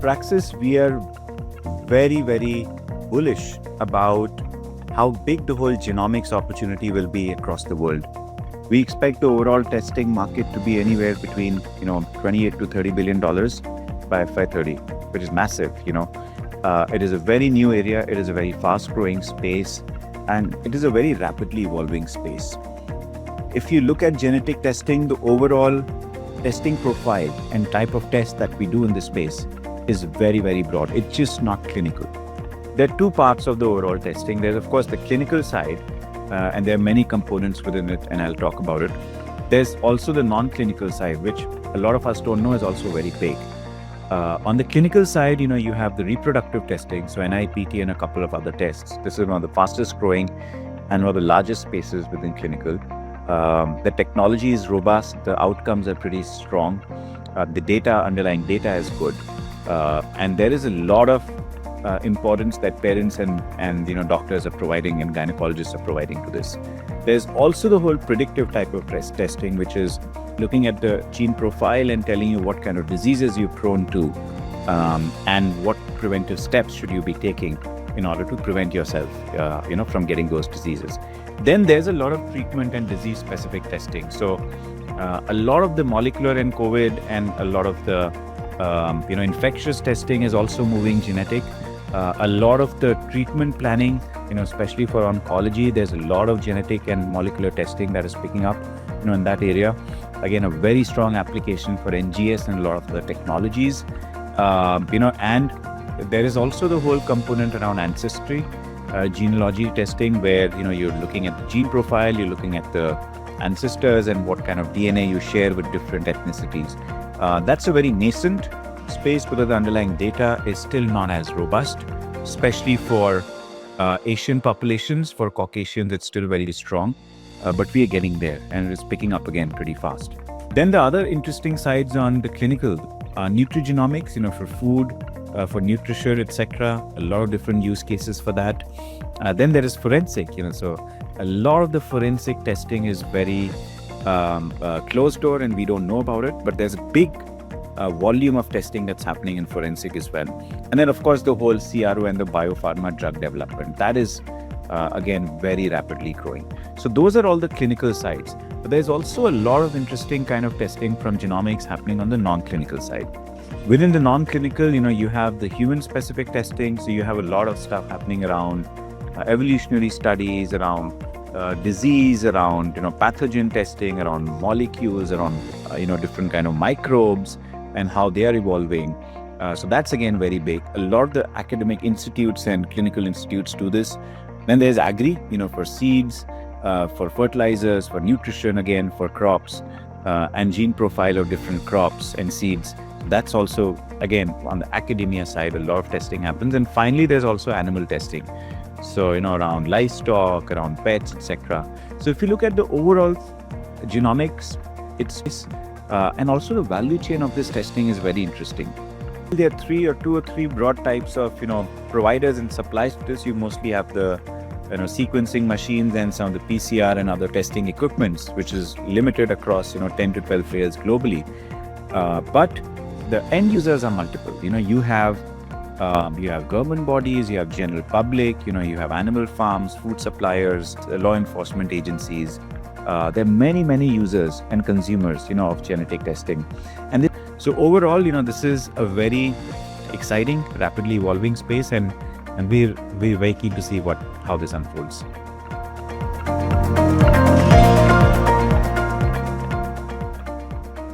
Praxis, we are very, very bullish about how big the whole genomics opportunity will be across the world. We expect the overall testing market to be anywhere between, 28 to $30 billion by FY30, which is massive, It is a very new area, it is a very fast-growing space, and it is a very rapidly evolving space. If you look at genetic testing, the overall testing profile and type of test that we do in this space is very, very broad. It's just not clinical. There are two parts of the overall testing. There's, of course, the clinical side, and there are many components within it, and I'll talk about it. There's also the non-clinical side, which a lot of us don't know is also very big. On the clinical side, you have the reproductive testing, so NIPT and a couple of other tests. This is one of the fastest growing and one of the largest spaces within clinical. The technology is robust, the outcomes are pretty strong, the underlying data is good, and there is a lot of importance that parents and doctors are providing and gynecologists are providing to this. There's also the whole predictive type of testing, which is looking at the gene profile and telling you what kind of diseases you're prone to, and what preventive steps should you be taking in order to prevent yourself from getting those diseases. Then there's a lot of treatment and disease specific testing. So a lot of the molecular and COVID and a lot of the infectious testing is also moving genetic. A lot of the treatment planning, especially for oncology, there's a lot of genetic and molecular testing that is picking up, in that area. Again, a very strong application for NGS and a lot of the technologies, and there is also the whole component around ancestry, genealogy testing, where, you're looking at the gene profile, you're looking at the ancestors and what kind of DNA you share with different ethnicities. That's a very nascent space because the underlying data is still not as robust, especially for Asian populations. For Caucasians, it's still very strong, but we are getting there and it's picking up again pretty fast. Then the other interesting sides on the clinical, nutrigenomics, for food, for nutrition, etc. A lot of different use cases for that. Then there is forensic, so a lot of the forensic testing is very closed door and we don't know about it, but there's a big volume of testing that's happening in forensic as well. And then, of course, the whole CRO and the biopharma drug development, that is again very rapidly growing. So those are all the clinical sides. But there's also a lot of interesting kind of testing from genomics happening on the non-clinical side. Within the non-clinical, you have the human-specific testing. So you have a lot of stuff happening around evolutionary studies, around disease, around pathogen testing, around molecules, around different kind of microbes and how they are evolving. So that's again very big. A lot of the academic institutes and clinical institutes do this. Then there's agri, for seeds, for fertilizers, for nutrition, again for crops, and gene profile of different crops and seeds. That's also, again, on the academia side, a lot of testing happens. And finally, there's also animal testing. So, around livestock, around pets, etc. So if you look at the overall genomics, and also the value chain of this testing is very interesting. There are two or three broad types of, providers and suppliers to this. You mostly have the, sequencing machines and some of the PCR and other testing equipments, which is limited across, 10 to 12 players globally. But the end users are multiple. You have government bodies, you have general public, you have animal farms, food suppliers, law enforcement agencies. There are many, many users and consumers, of genetic testing. And so overall, this is a very exciting, rapidly evolving space, and we're very keen to see how this unfolds.